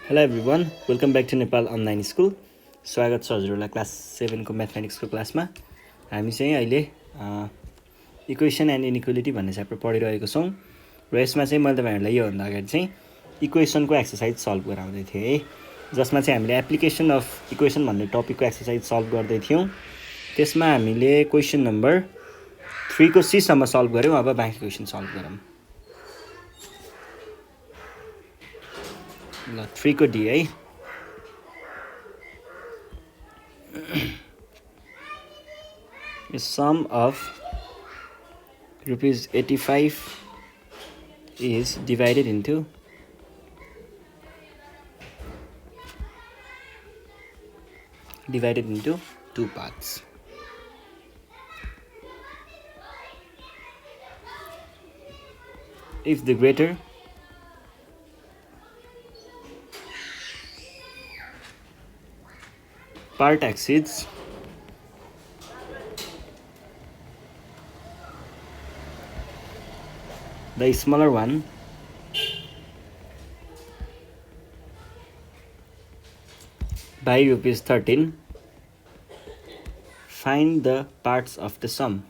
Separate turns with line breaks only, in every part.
Hello everyone welcome back to Nepal online school. स्वागत छ हजुरहरूलाई क्लास 7 को म्याथमेटिक्सको क्लासमा। हामी चाहिँ अहिले इक्वेसन एन्ड इनइक्वालिटी भन्ने च्याप्टर पढिरहेको छौँ र यसमा चाहिँ मैले तपाईँहरूलाई योभन्दा अगाडि चाहिँ इक्वेसनको एक्सर्साइज सल्भ गराउँदै थिएँ है, जसमा चाहिँ हामीले एप्लिकेसन अफ इक्वेसन भन्ने टपिकको एक्सर्साइज सल्भ गर्दै थियौँ। त्यसमा हामीले क्वेसन नम्बर 3 को C सम्म सल्भ गऱ्यौँ। अब बाँकी क्वेसन सल्भ गरौँ। ल 3 को D है। A sum of rupees 85 is divided into two parts. If the greater part exceeds the smaller one, by rupees 13, find the parts of the sum.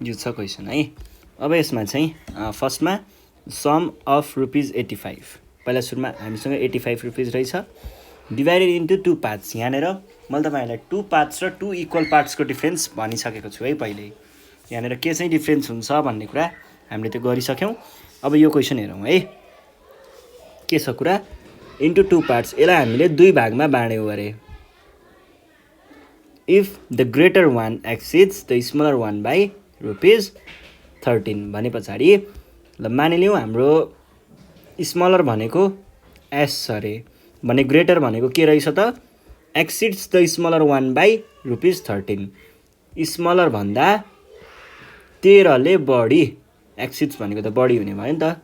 यो छ क्वेसन है। अब यसमा चाहिँ फर्स्टमा सम अफ रुपिज 85, पहिला सुरुमा हामीसँग 85 रुपिज रहेछ, डिभाइडेड इन्टु टू पार्ट्स। यहाँनिर मैले तपाईँहरूलाई टू पार्ट्स र टू इक्वल पार्ट्सको डिफ्रेन्स भनिसकेको छु है पहिल्यै। यहाँनिर के चाहिँ डिफ्रेन्स हुन्छ भन्ने कुरा हामीले त्यो गरिसक्यौँ। अब यो क्वेसन हेरौँ है, के छ कुरा। इन्टु टू पार्ट्स, यसलाई हामीले दुई भागमा बाँड्यौँ अरे। If the greater one exceeds the smaller one by rupees 13 भने पछाडि ल मानिलिउँ हाम्रो स्मलर भनेको एस अरे भने ग्रेटर भनेको के रहेछ त exceeds the smaller one by rupees 13। Smaller भन्दा 13 ले बढी, एक्सिड्स भनेको त बढी हुने भयो नि त।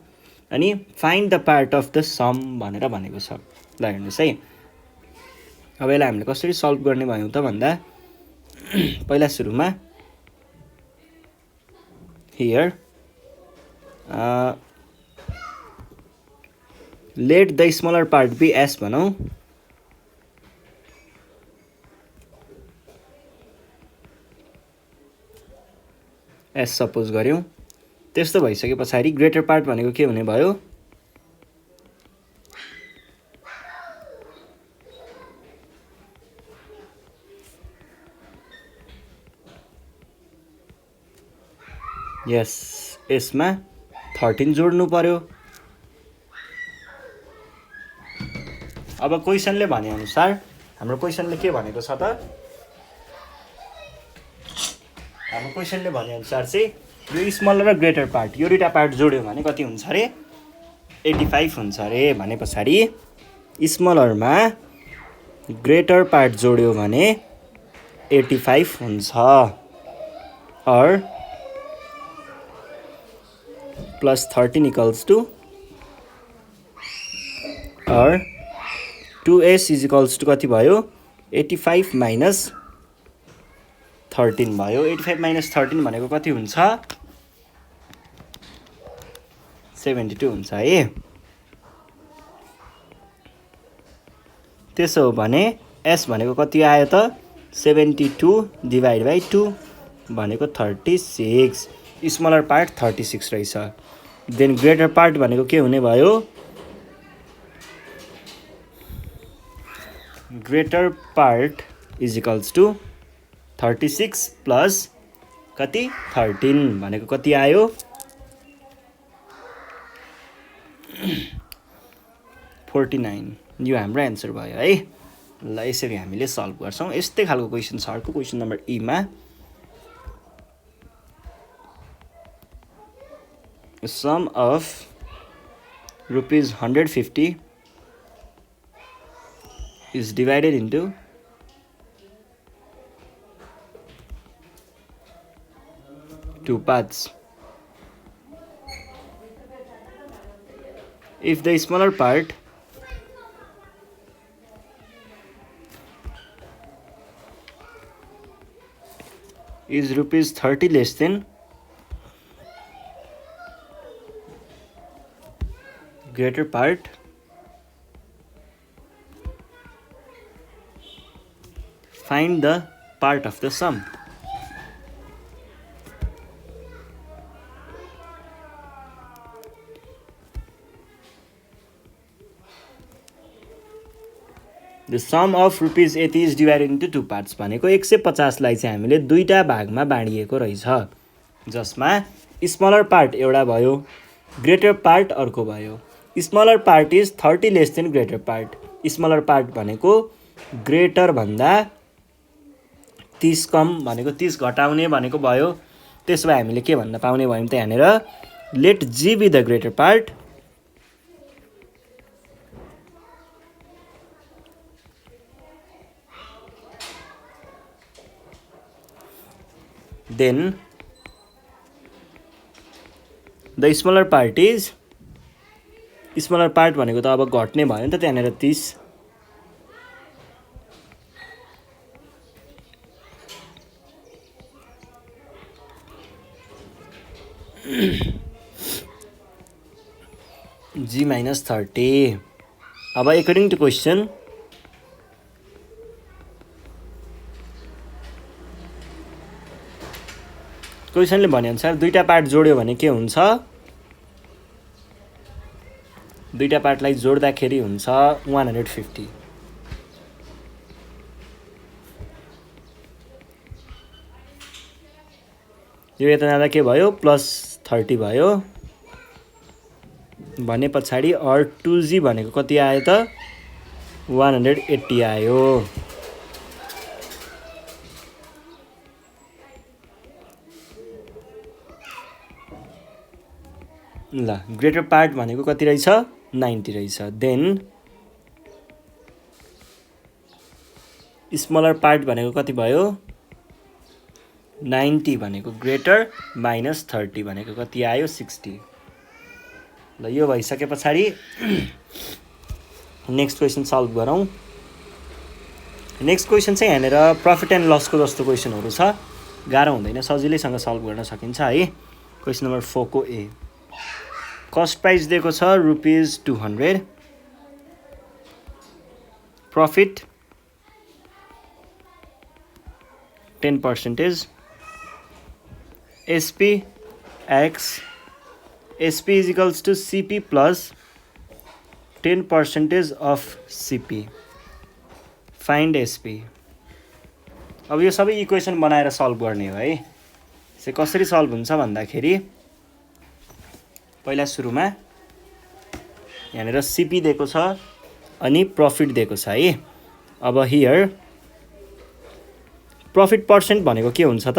अनि find the part of the sum भनेर भनेको छ। ल हेर्नुहोस् है, अब यसलाई हामीले कसरी सल्भ गर्ने भयौँ त भन्दा पहिला सुरुमा here let the smaller part be s भनौँ। एस सपोज गऱ्यौँ। त्यस्तो भइसके पछाडि ग्रेटर पार्ट भनेको के हुने भयो, यस यसमा 13 जोड्नु पर्यो। अब क्वेसनले भनेअनुसार हाम्रो क्वेसनले के भनेको छ त, हाम्रो क्वेसनले भनेअनुसार चाहिँ यो स्मलर र ग्रेटर पार्ट यो दुईवटा पार्ट जोड्यो भने कति हुन्छ अरे 85 हुन्छ अरे। भने पछाडि स्मलरमा ग्रेटर पार्ट जोड्यो भने 85 हुन्छ। और प्लस 13 इक्वल्स टू और 2s इज इक्वल्स टू कति भयो 85 माइनस 13 भयो। 85 माइनस 13 भनेको कति हुन्छ 72 हुन्छ है। त्यसो हो भने s भनेको कति आयो त 72 डिभाइड बाई 2 भनेको 36। स्मलर पार्ट 36 रहेछ। देन ग्रेटर पार्ट भनेको के हुने भयो, greater part is equals to 36 plus कति 13 भनेको कति आयो 49। यो हाम्रो एन्सर भयो है। ल यसरी हामीले सल्भ गर्छौँ। यस्तै खालको क्वेसन छ अर्को क्वेसन नम्बर ई मा। sum of rupees 150 is divided into two parts. If the smaller part Is rupees 30 less than greater part? Find the part of the sum. The sum of rupees 80 is divided into two parts. भनेको 150 लाई चाहिँ हामीले दुईटा भागमा बाँडिएको रहेछ, जसमा smaller part एउटा भयो, ग्रेटर पार्ट अर्को भयो। Smaller part is 30 less than greater part. Smaller part भनेको ग्रेटर भन्दा 30 कम भनेको 30 घटाउने भनेको भयो। त्यसो भए हामीले के भन्न पाउने भयौं त यहाँनेर let G be the greater part then the smaller part is smaller part भनेको त अब घट्ने भयो नि त त्यहाँनेर 30 g minus 30। अब according to question क्वेसनले भने अनुसार दुईटा पार्ट जोड्यो भने के हुन्छ? दुईटा पार्टलाई जोड्दाखेरि हुन्छ 150। यो यता जाँदा के भयो? प्लस 30 भयो। भने पछाडी और 2g भनेको कति आयो त? 180 आयो। ल ग्रेटर पार्ट भनेको कति रहेछ? 90 रहेछ। देन स्मलर पार्ट भनेको कति भयो? 90 भनेको ग्रेटर माइनस 30 भनेको कति आयो? 60। ल यो भइसके पछाडी नेक्स्ट क्वेसन सल्भ गरौँ। नेक्स्ट क्वेसन चाहिँ यहाँनेर प्रफिट एन्ड लसको जस्तो क्वेसनहरु छ, गाह्रो हुँदैन, सजिलैसँग सल्भ गर्न सकिन्छ है। क्वेसन नम्बर 4 को ए। कस्ट प्राइस दिएको छ rupees 200, profit 10%, SP X, SP is equals to CP plus 10% of CP. Find SP. अब यो सबै इक्वेसन बनाएर सल्भ गर्ने हो है। यसले कसरी सल्भ हुन्छ भन्दाखेरि पहिला सुरुमा यहाँनेर CP दिएको छ अनि प्रॉफिट दिएको छ है। अब हियर प्रॉफिट पर्सेन्ट भनेको के हुन्छ त?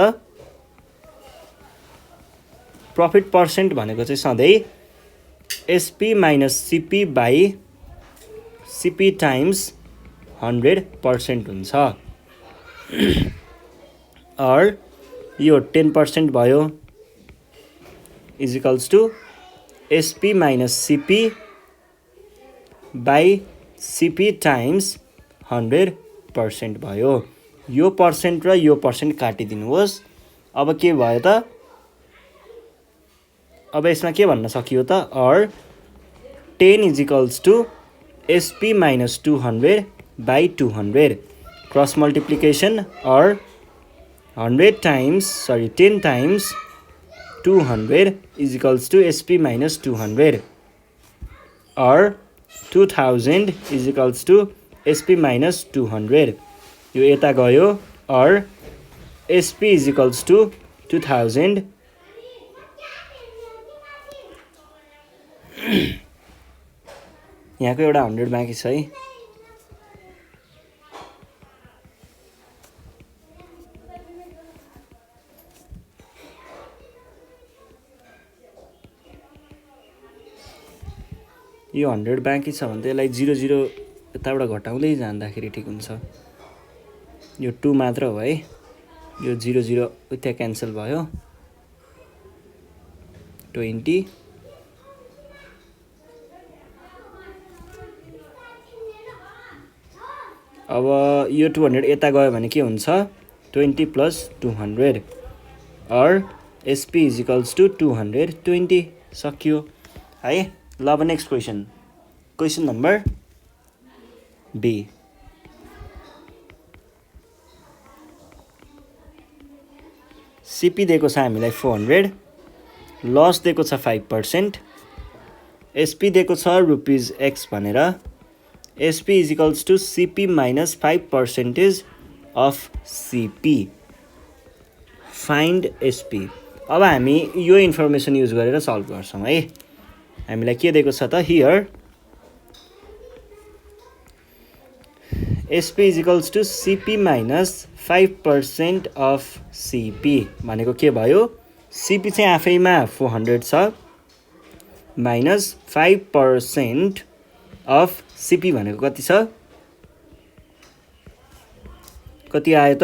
प्रॉफिट पर्सेन्ट भनेको चाहिँ सधैँ SP minus CP by CP times 100% हुन्छ। और यो 10% भयो is equals to SP minus CP by CP times 100% भयो। यो पर्सेन्ट र यो पर्सेन्ट काटिदिनुहोस्। अब के भयो त? अब यसमा के भन्न सकियो त? और 10 is equals to SP minus 200 by 200 cross multiplication और 10 times 200 is equals to SP minus 200 or 2000 is equals to SP minus 200। यो यता गयो और SP is equals to 2000 यहाँको एउटा 100 बाँकी छ है। यो 100 बाँकी छ भने त्यसलाई 00 यताबाट घटाउँदै जाँदाखेरि ठिक हुन्छ। यो 2 मात्र हो है। यो 00 उता क्यान्सल भयो। 20 अब यो 200 यता गयो भने के हुन्छ? 20 plus 200 or SP is equals to 220 सक्यो है। ल अब next question number B. CP दिएको छ हामीलाई 400, लस दिएको छ 5%, एसपी दिएको छ रुपिज एक्स भनेर, SP is equals to CP minus 5% of CP. Find SP. अब हामी यो इन्फर्मेसन युज गरेर सल्भ गर्छौँ है। हामीलाई के दिएको छ त here SP is equals to CP minus 5% of CP भनेको के भयो, सिपी चाहिँ आफैमा 400 छ माइनस 5% अफ सिपी भनेको कति छ, कति आयो त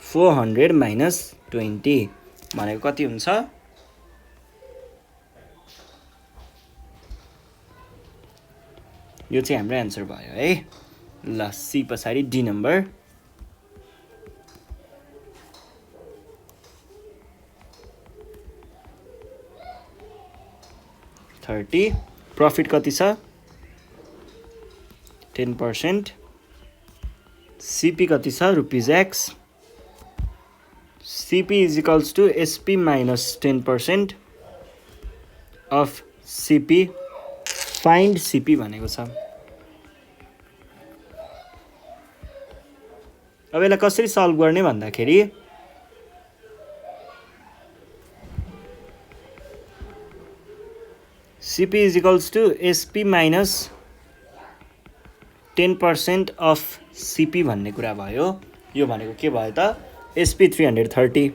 400 माइनस 20 भनेको कति हुन्छ, यो चाहिँ हाम्रो एन्सर भयो है। ल सी पछाडि डी नम्बर। प्रफिट कति छ 10%, सिपी कति छ rupees x, CP is equals to SP minus 10% of CP. Find CP भनेको छ। अब यसलाई कसरी सल्भ गर्ने भन्दाखेरि CP is equals to SP minus 10% of CP भन्ने कुरा भयो। यो भनेको के भयो त SP 330,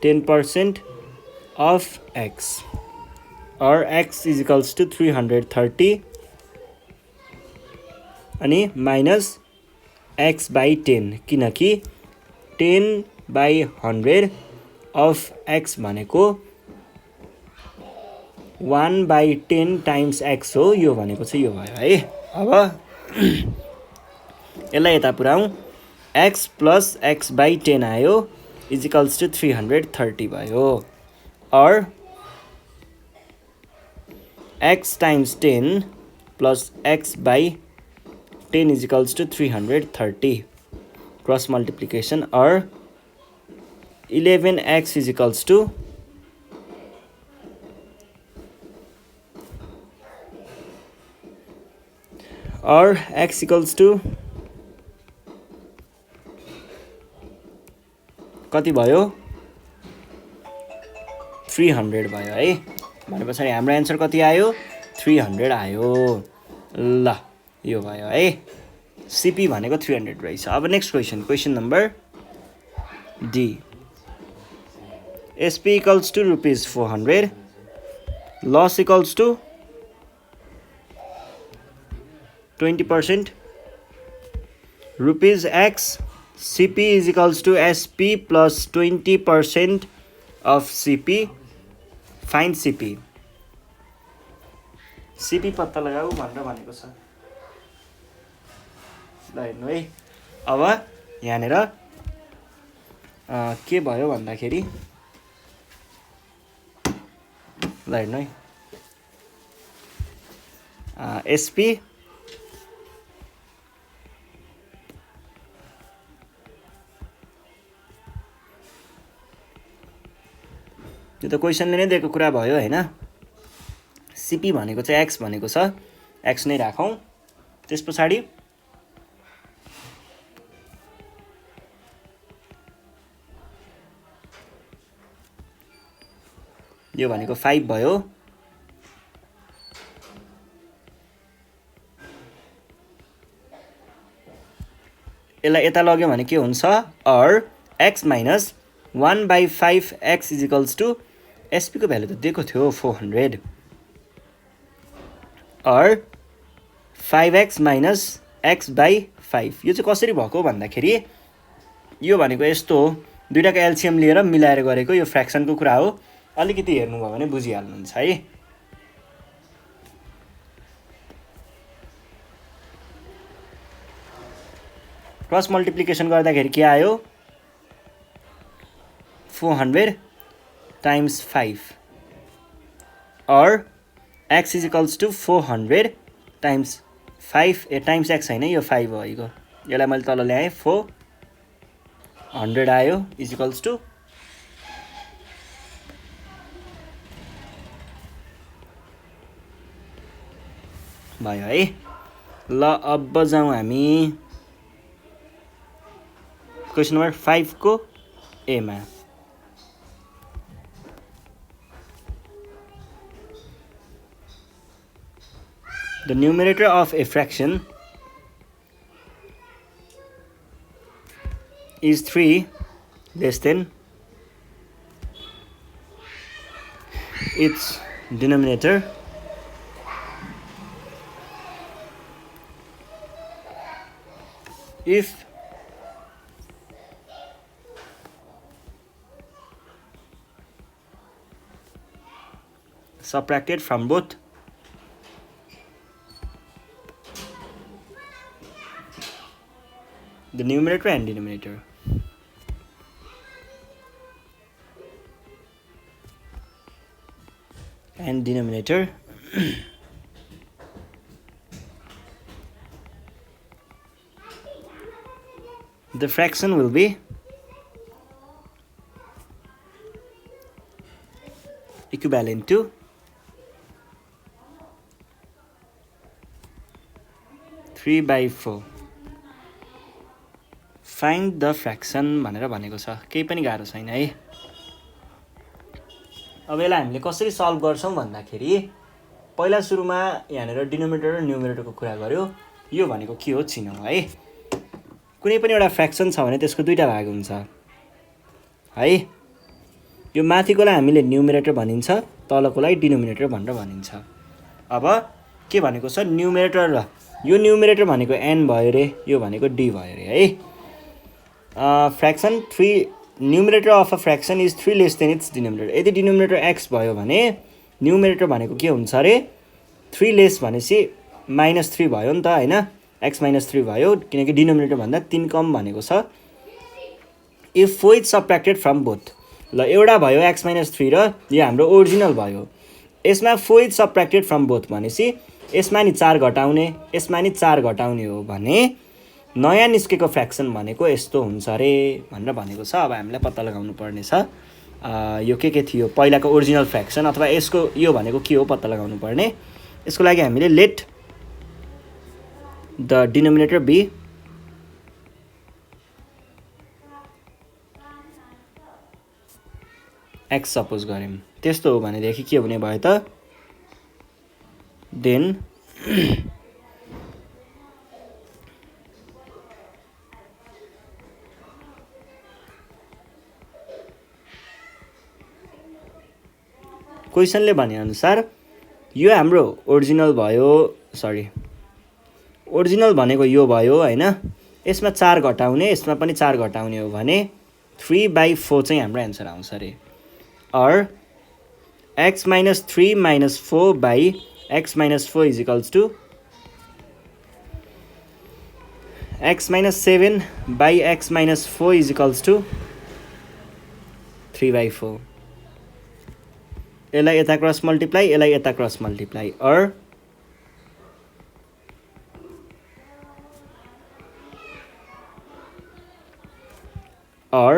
%10 of x or x is equals to 330 अनि माइनस x by 10 किनकि 10/100 of x भनेको 1/10 टाइम्स x हो। यो भनेको चाहिँ यो भयो है। अब यसलाई यता पुऱ्याउँ, x प्लस x by 10 आयो इज इक्वल्स टु 330 भयो, or x times 10 plus x by 10 is equals to 330 cross multiplication, or 11x is equals to or x equals to कति भयो 300 भयो है। भने पछाडि हाम्रो एन्सर कति आयो 300 आयो। ल यो भयो है, सिपी भनेको 300 रहेछ। अब next question number D. SP equals to rupees 400, loss equals to 20%, rupees x, CP is equals to SP plus 20% of CP. Find CP. CP पत्ता लगाऊ भनेर भनेको छ। ल हेर्नु है, अब यहाँनिर के भयो भन्दाखेरि ल हेर्नु है, SP यो त क्वेसनले नै दिएको कुरा भयो हैन। सिपी भनेको चाहिँ एक्स भनेको छ, एक्स नै राखौँ। त्यस पछाडि यो भनेको 5 भयो, यसलाई यता लग्यो भने के हुन्छ, or x minus 1/5 x is equals to SP को भ्यालु त दिएको थियो 400, और 5x माइनस x बाई 5। यो चाहिँ कसरी भएको भन्दाखेरि यो भनेको यस्तो हो, दुईटाको एलसिएम लिएर मिलाएर गरेको यो फ्र्याक्सनको कुरा हो। अलिकति हेर्नुभयो भने बुझिहाल्नुहुन्छ है। क्रस मल्टिप्लिकेसन गर्दाखेरि के आयो 400 times 5 or x is equals to 400 times 5 times x हैन यो 5 भएको यसलाई मैले तल ल्याएँ 400 आयो इज इक्वल्स टु भयो है ल अब जाउँ हामी क्वेशन नम्बर 5 को ए मा The numerator of a fraction is 3 less than its denominator if subtracted from both the numerator and denominator. And denominator the fraction will be equivalent to 3/4 find the fraction भनेर भनेको छ केही पनि गाह्रो छैन है अब यसलाई हामीले कसरी सल्भ गर्छौं भन्दाखेरि पहिला सुरुमा यहाँनेर डिनोमिनेटर र न्युमरेटरको कुरा गर्यो यो भनेको के हो चिनौं है कुनै पनि एउटा फ्र्याक्सन छ भने त्यसको दुईटा भाग हुन्छ है यो माथिकोलाई हामीले न्युमरेटर भनिन्छ तलकोलाई डिनोमिनेटर भनेर भनिन्छ अब के भनेको छ न्युमरेटर र यो न्युमरेटर भनेको n भयो रे यो भनेको d भयो रे है fraction 3 numerator of a fraction is 3 less than it's denominator यदि डिनोमिनेटर x भयो भने न्युमरेटर भनेको के हुन्छ रे 3 लेस भनेपछि -3 भयो नि त हैन x - 3 भयो किनकि डिनोमिनेटर भन्दा 3 कम भनेको छ इफ 4 इज सबट्र्याक्टेड फ्रम बोथ ल एउटा भयो x - 3 र यो हाम्रो ओरिजिनल भयो यसमा 4 इज सबट्र्याक्टेड फ्रम बोथ भनेपछि यसमा नि 4 घटाउने यसमा नि 4 घटाउने हो भने नयाँ निस्केको फ्र्याक्सन भनेको यस्तो हुन्छ रे भनेर भनेको छ अब हामीलाई पत्ता लगाउनु पर्ने छ यो के थियो पहिलाको ओरिजिनल फ्र्याक्सन अथवा यसको यो भनेको के हो पत्ता लगाउनु पर्ने यसको लागि हामीले let the denominator B x suppose गर्यौं त्यस्तो हो भनेदेखि के हुने भयो त देन क्वेशनले भने अनुसार यो हाम्रो ओरिजिनल भयो ओरिजिनल भनेको यो भयो हैन यसमा 4 घटाउने यसमा पनि 4 घटाउने हो भने 3/4 चाहिँ हाम्रो आन्सर आउँछ रे or x - 3 - 4 by x - 4 is equals to x - 7 by x - 4 is equals to 3/4 यसलाई यता क्रस मल्टिप्लाई यसलाई यता क्रस मल्टिप्लाई or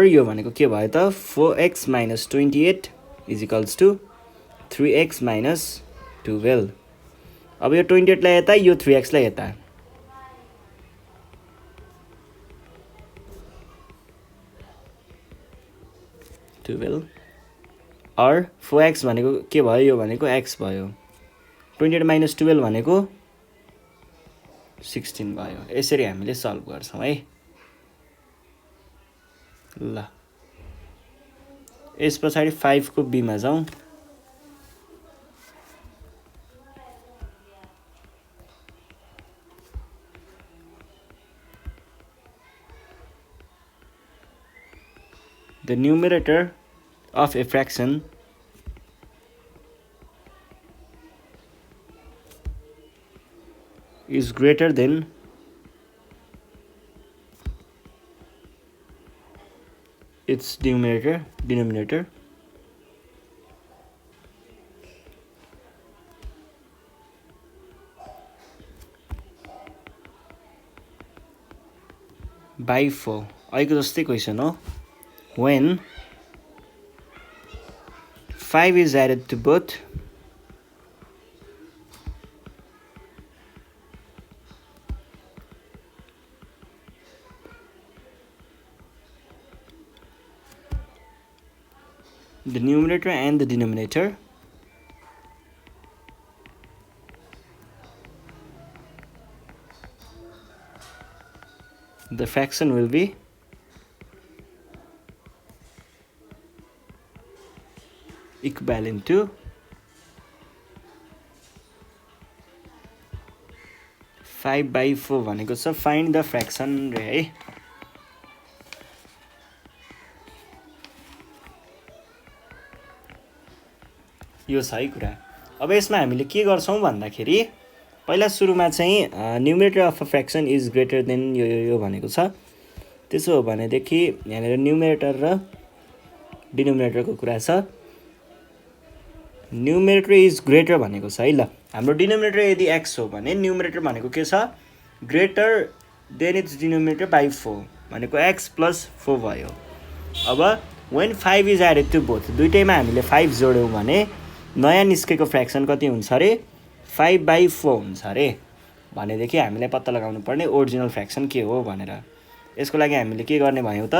यो भनेको के भयो त 4x - 28 is equals to 3x - 12 अब यो 28 लाई यता यो 3x लाई यता 12 or 4x भनेको के भयो यो भनेको x भयो 28 - 12 भनेको 16 भयो यसरी हामीले सल्भ गर्छौं है ल यस पछाडी 5 को b मा जाउँ the numerator of a fraction is greater than its denominator by 4 अहिलेको जस्तै क्वेसन हो when 5 is added to both the numerator and the denominator the fraction will be equivalent to 5/4 भनेको छ find the fraction रे है यो सही कुरा अब यसमा हामीले के गर्छौं भन्दाखेरि पहिला सुरुमा चाहिँ numerator of a fraction is greater than यो भनेको छ त्यसो हो भनेदेखि यहाँनिर न्युमरेटर र डिनोमिनेटरको कुरा छ न्युमरेटर इज ग्रेटर भनेको छ है ल हाम्रो डिनोमिनेटर यदि x हो भने न्युमरेटर भनेको के छ greater than it's denominator by 4 भनेको x + 4 भयो अब when 5 is added to both दुईटैमा हामीले 5 जोड्यौं भने नयाँ निस्केको फ्र्याक्सन कति हुन्छ रे 5/4 हुन्छ रे भनेदेखि हामीले पत्ता लगाउनु पर्ने ओरिजिनल फ्र्याक्सन के हो भनेर यसको लागि हामीले के गर्ने भयौ त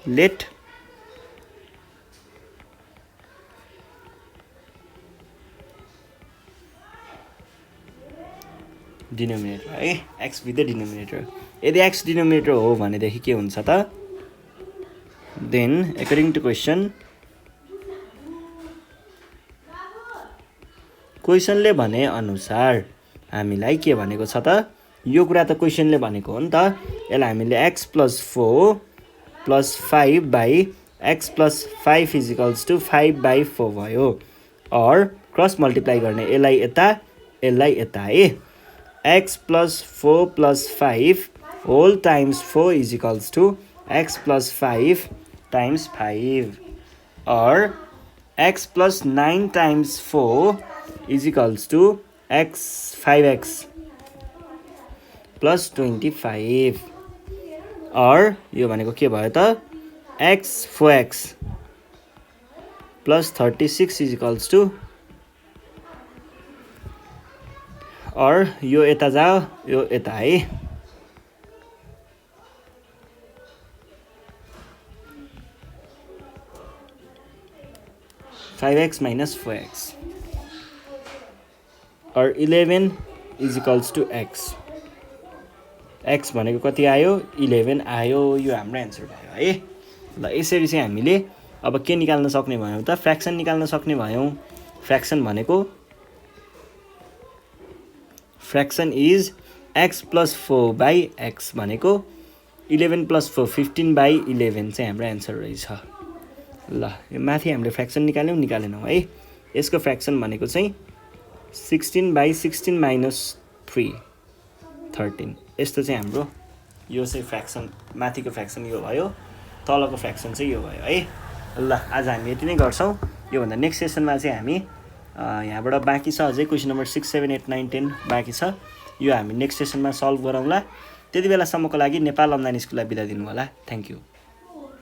let denominator है x with the denominator यदि x डिनोमिनेटर हो भनेदेखि के हुन्छ त then according to question क्वेसनले भने अनुसार हामीलाई के भनेको छ त यो कुरा त क्वेसनले भनेको हो नि त यसलाई हामीले x + 4 + 5 by x + 5 = 5/4 भयो or क्रस मल्टिप्लाई गर्ने यसलाई यता है x + 4 + 5 whole times 4 = x + 5 times 5 or x + 9 times 4 = x 5x + 25 or यो भनेको के भयो त x 4x + 36 = or यो यता जाओ यो यता है 5x - 4x or 11 = x x भनेको कति आयो 11 आयो यो हाम्रो आन्सर भयो है ल यसरी चाहिँ हामीले अब के निकाल्न सक्ने भयौ त फ्र्याक्सन निकाल्न सक्ने भयौ फ्र्याक्सन भनेको फ्र्याक्सन इज x + 4/x भनेको 11 + 4 15/11 चाहिँ हाम्रो आन्सर रहेछ ल यो माथि हामीले फ्र्याक्सन निकालेनौ है यसको फ्र्याक्सन भनेको चाहिँ 16/16 - 3 13 यस्तो चाहिँ हाम्रो यो चाहिँ फ्र्याक्सन माथिको फ्र्याक्सन यो भयो तलको फ्र्याक्सन चाहिँ यो भयो है ल आज हामी यति नै गर्छौं यो भन्दा नेक्स्ट सेसनमा चाहिँ हामी यहाँबाट बाँकी छ अझै क्वेशन नम्बर 6 7 8 9 10 बाँकी छ यो हामी नेक्स्ट सेसनमा सल्भ गरौँला त्यति बेलासम्मको लागि नेपाल अनलाइन स्कुललाई बिदा दिनु होला थ्यांक यू